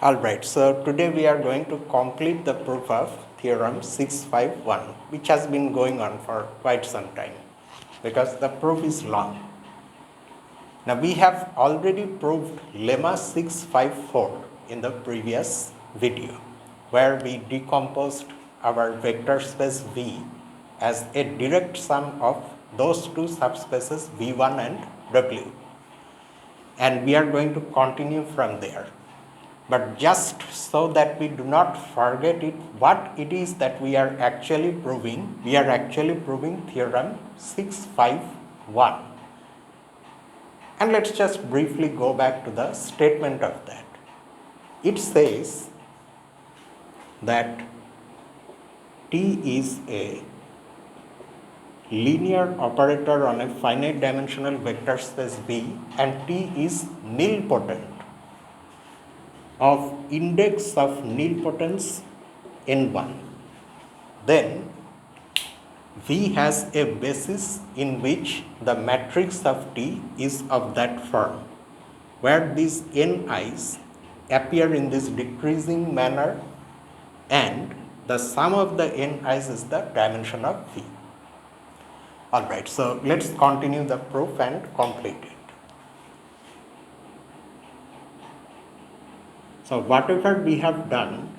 Alright, so today we are going to complete the proof of Theorem 651, which has been going on for quite some time because the proof is long. Now we have already proved lemma 654 in the previous video, where we decomposed our vector space V as a direct sum of those two subspaces V1 and W, and we are going to continue from there. But just so that we do not forget it, what it is that we are actually proving theorem 651. And let's just briefly go back to the statement of that. It says that T is a linear operator on a finite dimensional vector space V, and T is nilpotent of index of nilpotence n1. Then V has a basis in which the matrix of T is of that form, where these ni's appear in this decreasing manner, and the sum of the ni's is the dimension of V. Alright, so let's continue the proof and complete it. So whatever we have done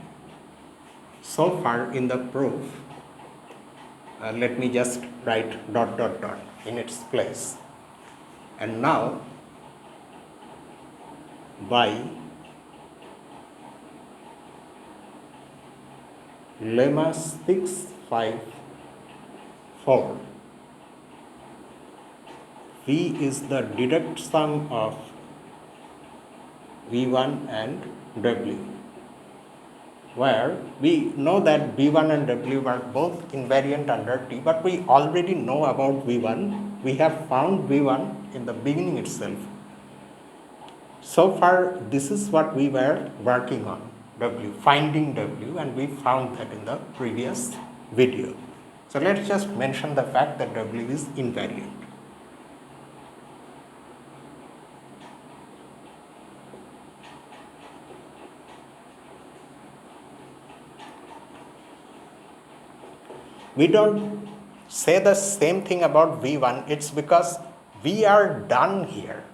so far in the proof, let me just write ... in its place. And now by lemma 654, V is the direct sum of V1 and W, where we know that V1 and W are both invariant under T, but we already know about V1. We have found V1 in the beginning itself. So far, this is what we were working on, W, finding W, and we found that in the previous video. So let's just mention the fact that W is invariant. We don't say the same thing about V1, it's because we are done here.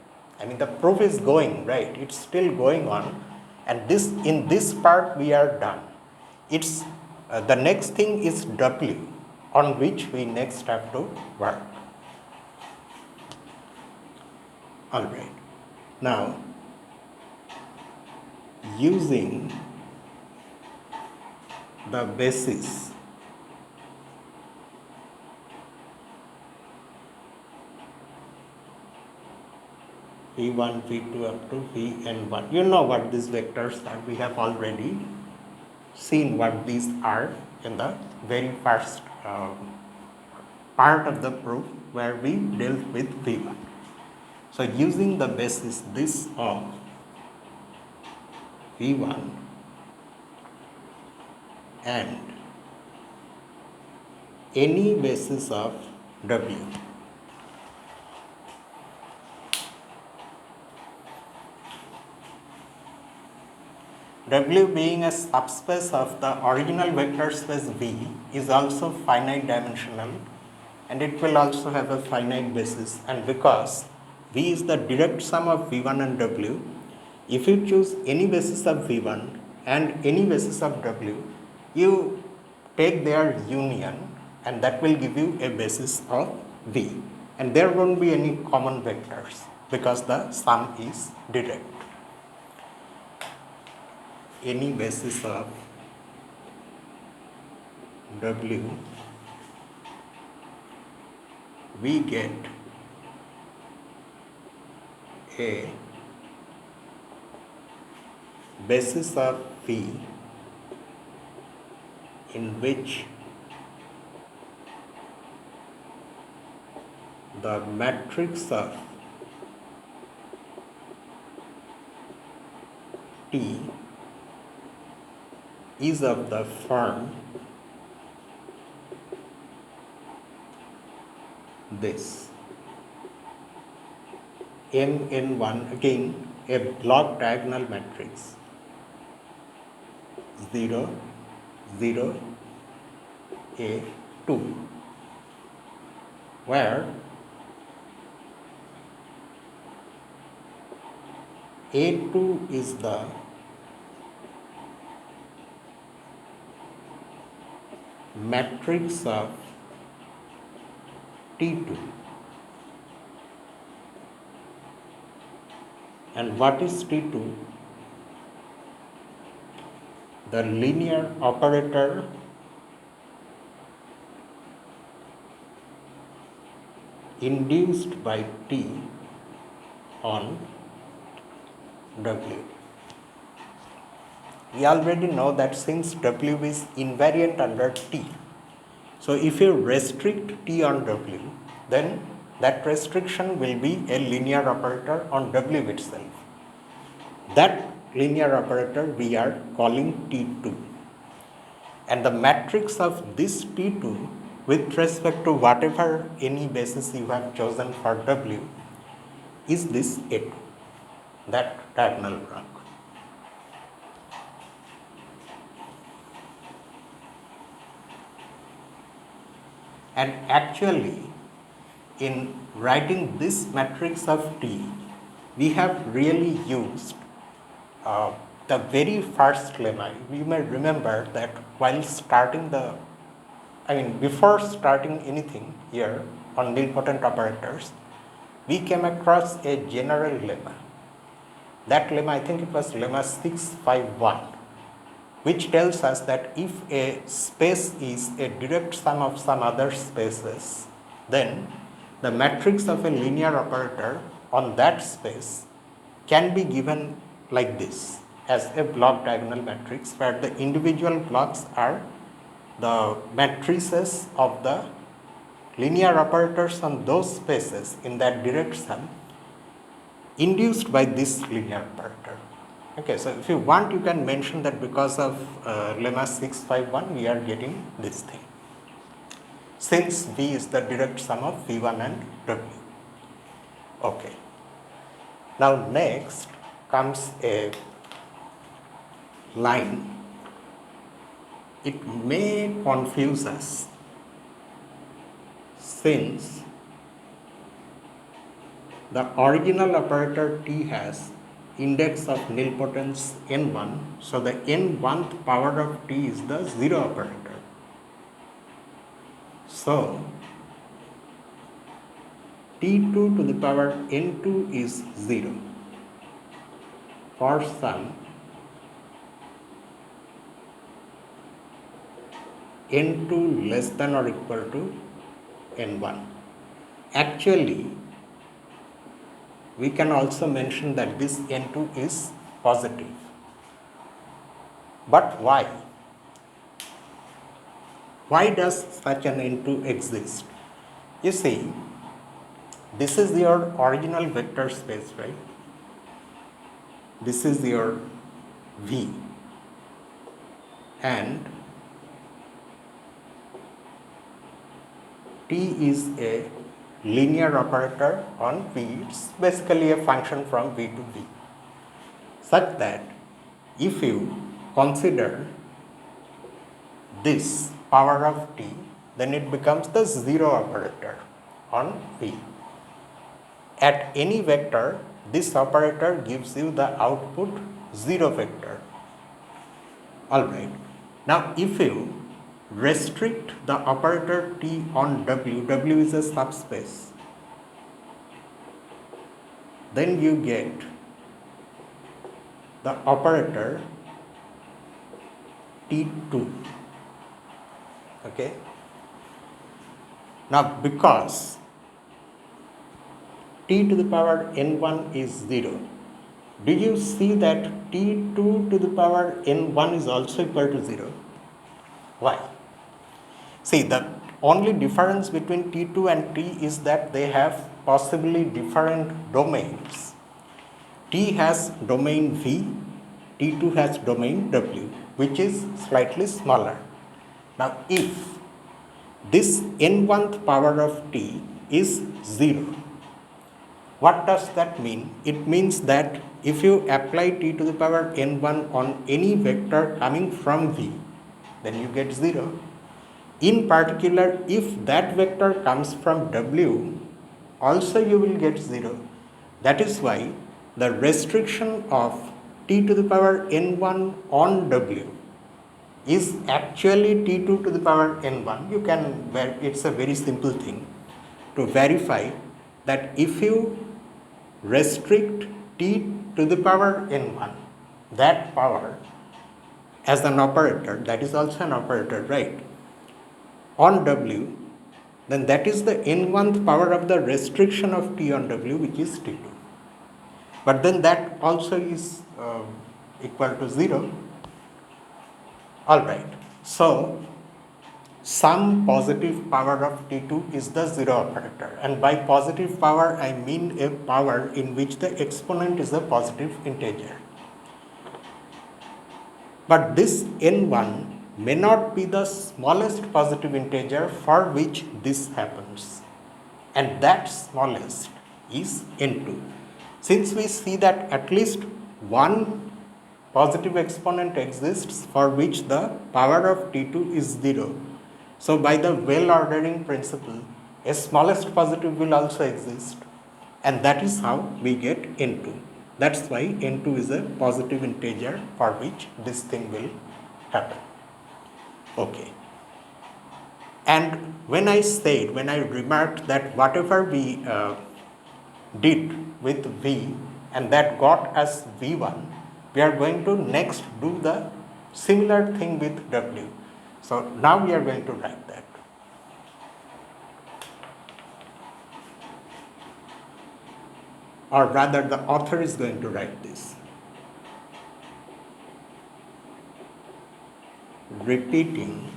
I mean, the proof is going, right? It's still going on, and in this part we are done. It's the next thing is W, on which we next have to work. Alright, now using the basis V1, V2 up to Vn1. You know what these vectors are. We have already seen what these are in the very first part of the proof where we dealt with V1. So using the basis this of V1 and any basis of W, W being a subspace of the original vector space V is also finite dimensional, and it will also have a finite basis. And because V is the direct sum of V1 and W, if you choose any basis of V1 and any basis of W, you take their union, and that will give you a basis of V. And there won't be any common vectors because the sum is direct. Any basis of W, we get a basis of V in which the matrix of T is of the form this Mn1, again a block diagonal matrix, 0, 0, A 2, where A2 is the matrix of T2. And what is T2? The linear operator induced by T on W. We already know that since W is invariant under T, so if you restrict T on W, then that restriction will be a linear operator on W itself. That linear operator we are calling T2. And the matrix of this T2 with respect to whatever any basis you have chosen for W is this A2, that diagonal block. And actually, in writing this matrix of T, we have really used the very first lemma. You may remember that while starting before starting anything here on nilpotent operators, we came across a general lemma. That lemma, I think it was lemma 651, which tells us that if a space is a direct sum of some other spaces, then the matrix of a linear operator on that space can be given like this, as a block diagonal matrix, where the individual blocks are the matrices of the linear operators on those spaces in that direct sum induced by this linear operator. Okay, so if you want, you can mention that because of lemma 651, we are getting this thing, since V is the direct sum of V1 and W. Okay. Now next comes a line. It may confuse us, since the original operator T has index of nilpotence n1, so the n1th power of T is the 0 operator. So T2 to the power n2 is 0 for some n2 less than or equal to n1. Actually, we can also mention that this n2 is positive. But why? Why does such an n2 exist? You see, this is your original vector space, right? This is your V, and T is a linear operator on V. It's basically a function from V to V, such that if you consider this power of T, then it becomes the 0 operator on V. At any vector, this operator gives you the output 0 vector. Alright. Now if you restrict the operator T on W, W is a subspace, then you get the operator T2. Okay. Now because T to the power n1 is 0, did you see that T2 to the power n1 is also equal to 0? Why? See, the only difference between T2 and T is that they have possibly different domains. T has domain V, T2 has domain W, which is slightly smaller. Now, if this n1th power of T is 0, What does that mean? It means that if you apply t to the power n1 on any vector coming from V, then you get 0. In particular, if that vector comes from W, also you will get 0. That is why the restriction of t to the power n1 on W is actually t2 to the power n1. You can, it's a very simple thing to verify that if you restrict t to the power n1, that power as an operator, that is also an operator, right, on W, then that is the n1th power of the restriction of t on W, which is t2. But then that also is equal to 0. Alright, so some positive power of t2 is the 0 operator, and by positive power I mean a power in which the exponent is a positive integer. But this n1 may not be the smallest positive integer for which this happens, and that smallest is n2. Since we see that at least one positive exponent exists for which the power of t2 is 0, so by the well ordering principle, a smallest positive will also exist, and that is how we get n2. That's why n2 is a positive integer for which this thing will happen. Okay. And when I remarked that whatever we did with V and that got us V1, we are going to next do the similar thing with W. So now we are going to write that. Or rather, the author is going to write this. Repeating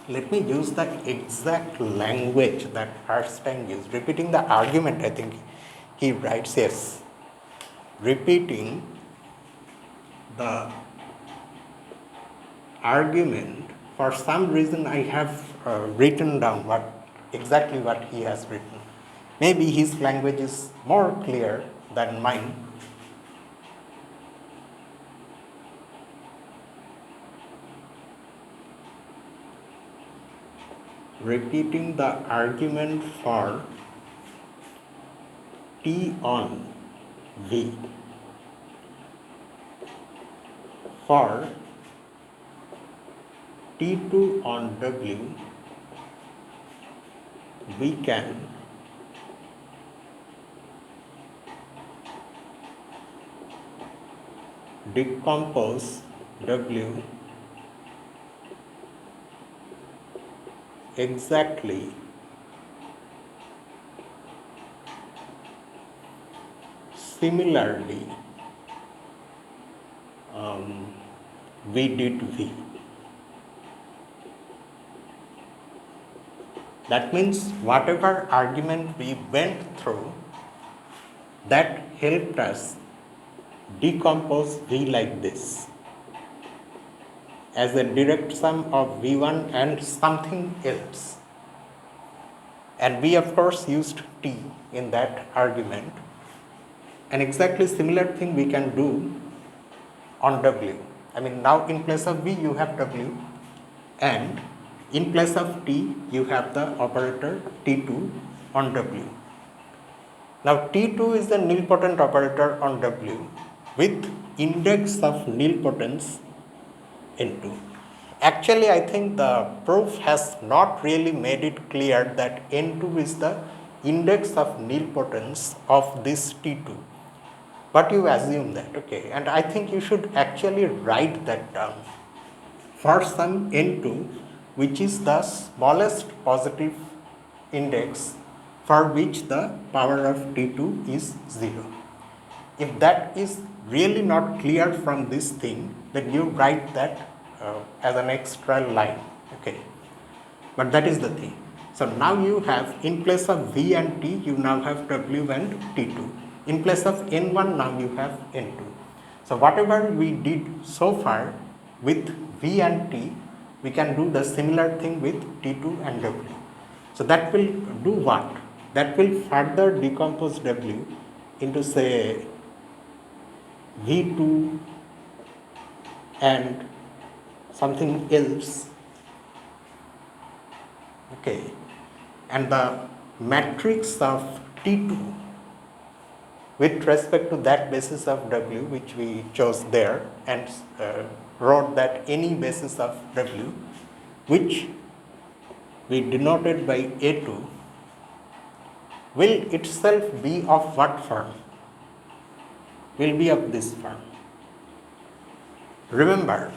let me use the exact language that Herstein used. Repeating the argument, I think he writes, yes. Repeating the argument, for some reason I have written down exactly what he has written. Maybe his language is more clear than mine. Repeating the argument for t on V for t2 on W, we can decompose W exactly similarly we did V. That means whatever argument we went through, that helped us decompose V like this, as a direct sum of V1 and something else. And we of course used T in that argument. An exactly similar thing we can do on W. I mean, now in place of V you have W, and in place of T you have the operator T2 on W. Now T2 is the nilpotent operator on W with index of nilpotence n2. Actually, I think the proof has not really made it clear that n2 is the index of nilpotence of this T2. But you assume that, okay, and I think you should actually write that down. For some n2, which is the smallest positive index for which the power of T2 is 0. If that is really not clear from this thing, then you write that as an extra line, okay. But that is the thing. So now you have, in place of V and T, you now have W and T2. In place of N1, now you have N2. So whatever we did so far with V and T, we can do the similar thing with T2 and W. So that will do what? That will further decompose W into say V2 and something else, okay, and the matrix of T2 with respect to that basis of W which we chose there and wrote that any basis of W which we denoted by A2 will itself be of what form? Will be of this form. Remember,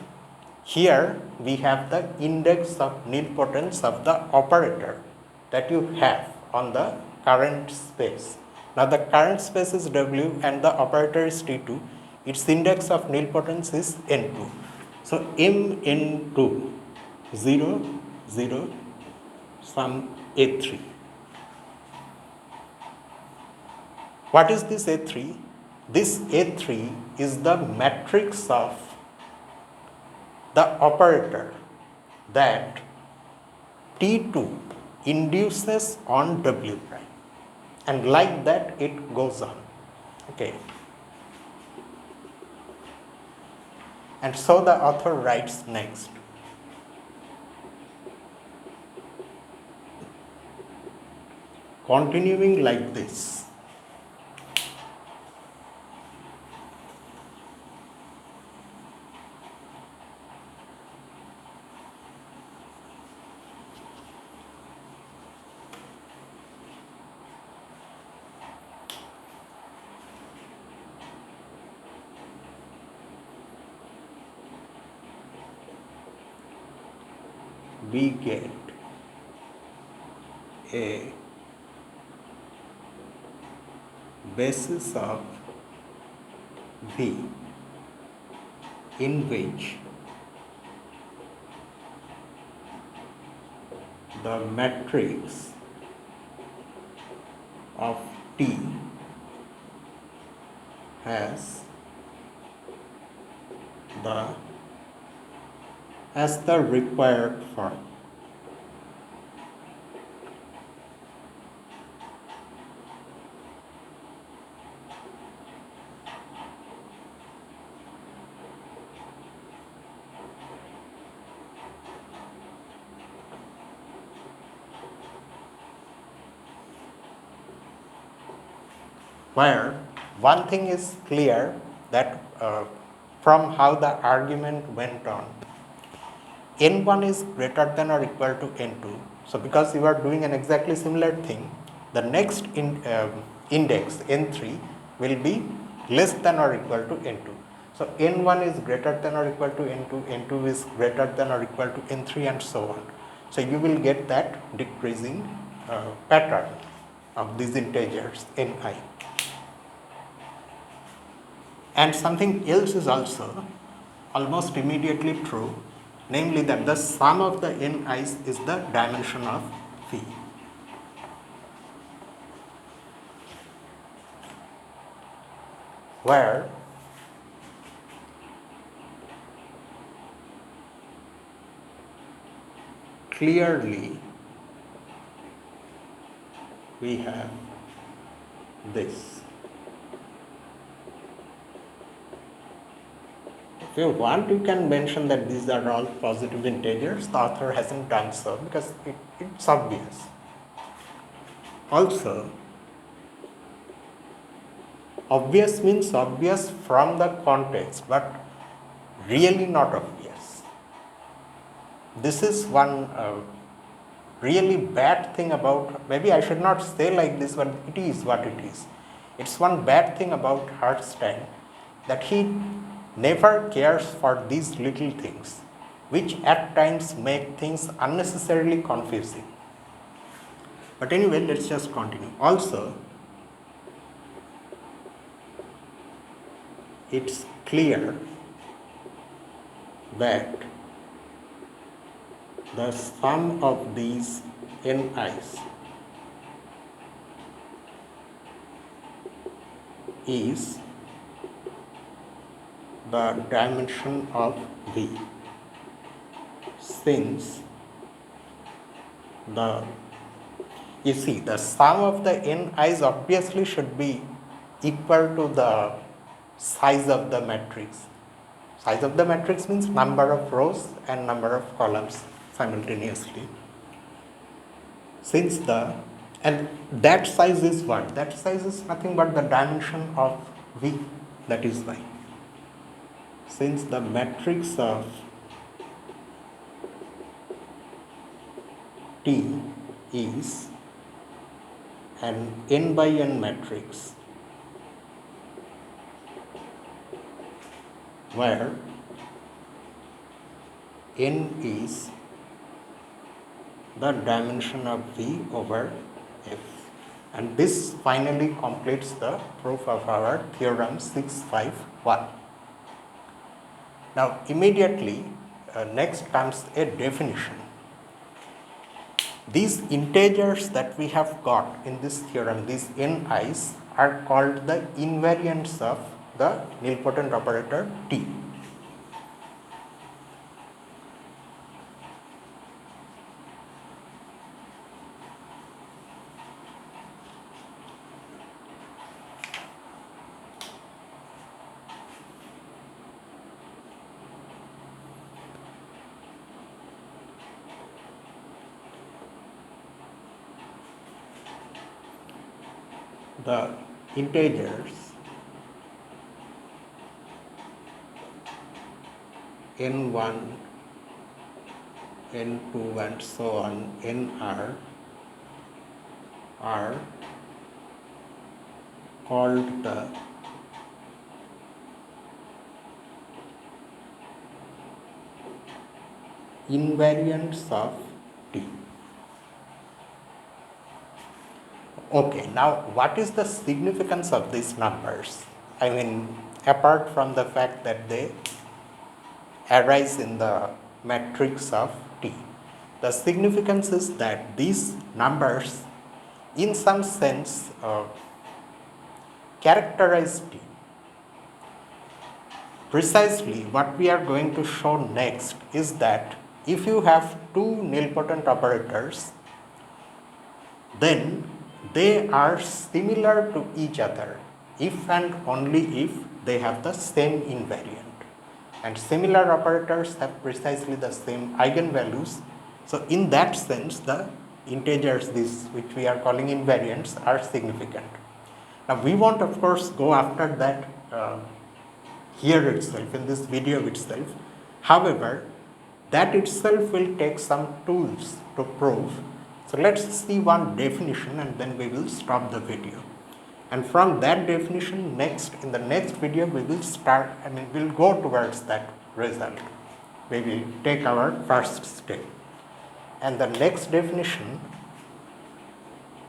here we have the index of nilpotence of the operator that you have on the current space. Now the current space is W and the operator is T2. Its index of nilpotence is N2. So M N2 0 0 sum A3. What is this A3? This A3 is the matrix of the operator that T2 induces on W prime, and like that it goes on, okay. And so the author writes next, continuing like this, we get a basis of V in which the matrix of T has the required form. Where one thing is clear that from how the argument went on, N1 is greater than or equal to N2. So because you are doing an exactly similar thing, the next index N3 will be less than or equal to N2. So N1 is greater than or equal to N2, N2 is greater than or equal to N3 and so on. So you will get that decreasing pattern of these integers Ni. And something else is also almost immediately true, namely that the sum of the Ni's is the dimension of V. Where clearly we have this. If you want, you can mention that these are all positive integers. The author hasn't done so because it's obvious. Also, obvious means obvious from the context, but really not obvious. This is one really bad thing about, maybe I should not say like this, but it is what it is. It's one bad thing about Herstein that he never cares for these little things, which at times make things unnecessarily confusing. But anyway, let's just continue. Also, it's clear that the sum of these Ni's is the dimension of V, since you see the sum of the n i's obviously should be equal to the size of the matrix. Size of the matrix means number of rows and number of columns simultaneously. Since and that size is what? That size is nothing but the dimension of V, that is why. Since the matrix of T is an n by n matrix where n is the dimension of V over F. And this finally completes the proof of our theorem 651. Now immediately next comes a definition. These integers that we have got in this theorem, these ni's, are called the invariants of the nilpotent operator T. The integers n1, n2 and so on, nr are called the invariants of T. Okay, now what is the significance of these numbers? I mean, apart from the fact that they arise in the matrix of T, the significance is that these numbers in some sense characterize T. Precisely what we are going to show next is that if you have two nilpotent operators, then they are similar to each other if and only if they have the same invariant. And similar operators have precisely the same eigenvalues. So in that sense, the integers, these which we are calling invariants, are significant. Now we won't of course go after that here itself, in this video itself. However, that itself will take some tools to prove. So let's see one definition and then we will stop the video. And from that definition, in the next video, we will start, we'll go towards that result. We will take our first step. And the next definition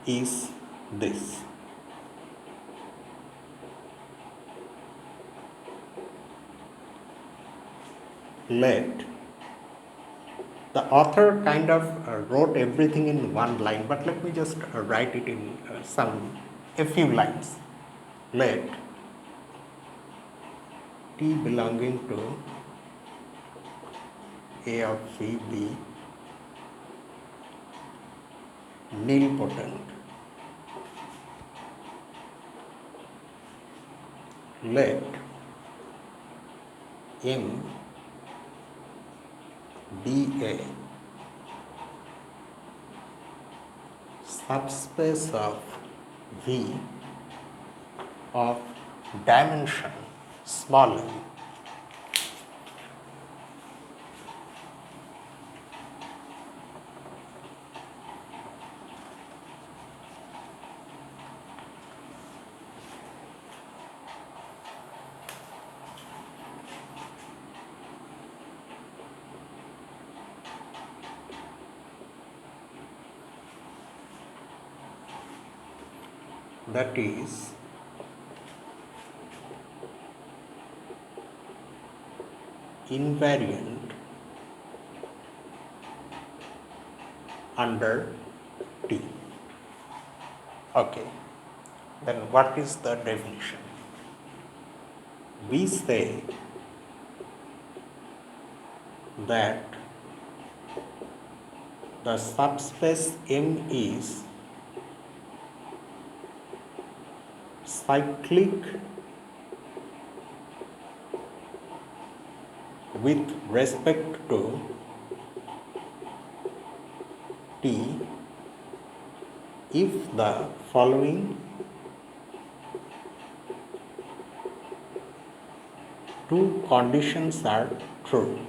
is this. The author kind of wrote everything in one line, but let me just write it in a few lines. Let T belonging to A of V be nilpotent. Let M be a subspace of V of dimension small m. That is invariant under T. Okay, then what is the definition? We say that the subspace M is cyclic with respect to T if the following two conditions are true.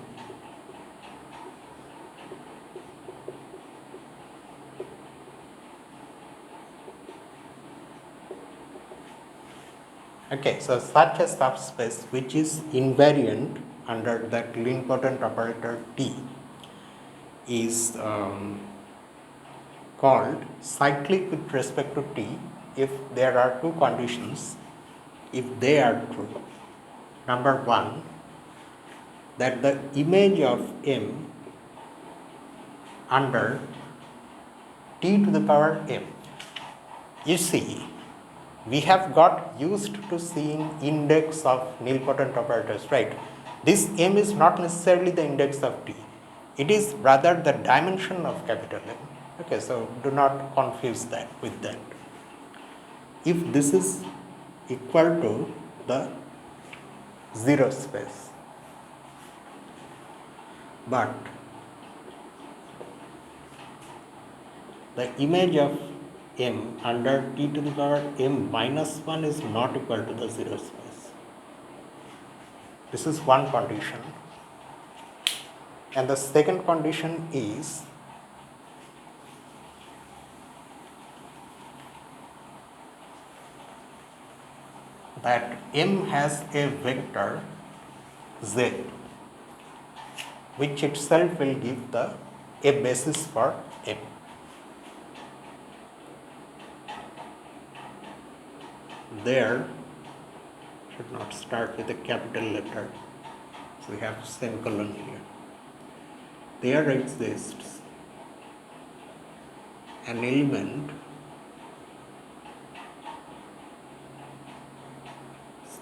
Okay, so such a subspace which is invariant under that Nilpotent operator T is called cyclic with respect to T if there are two conditions, if they are true. Number one, that the image of M under T to the power M. You see, we have got used to seeing index of Nilpotent operators, right? This M is not necessarily the index of T. It is rather the dimension of capital M. Okay, so do not confuse that with that. If this is equal to the zero space, but the image of M under T to the power M minus 1 is not equal to the zero space. This is one condition. And the second condition is that M has a vector Z, which itself will give a basis for M. There should not start with a capital letter, so we have semicolon here. There exists an element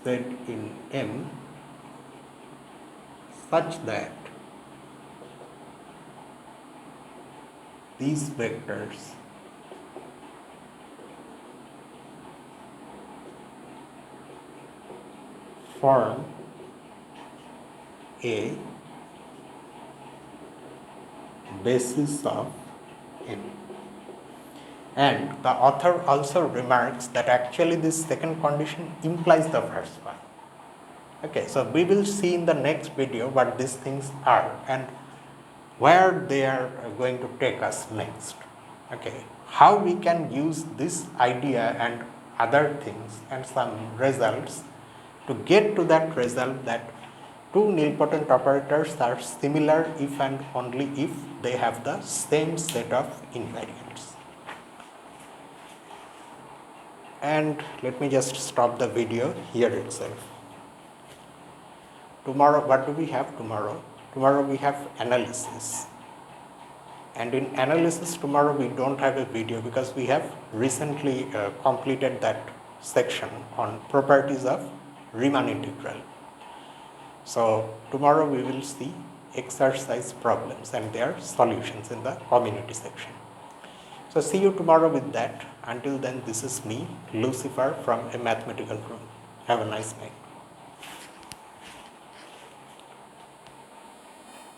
set in M such that these vectors form a basis of M. And the author also remarks that actually this second condition implies the first one. Okay, so we will see in the next video what these things are and where they are going to take us next. Okay, how we can use this idea and other things and some results to get to that result that two nilpotent operators are similar if and only if they have the same set of invariants. And let me just stop the video here itself. Tomorrow, what do we have tomorrow? Tomorrow we have analysis. And in analysis tomorrow we don't have a video because we have recently completed that section on properties of Riemann integral. So tomorrow we will see exercise problems and their solutions in the community section. So see you tomorrow with that. Until then, this is me, Lucifer, from a mathematical room. Have a nice night.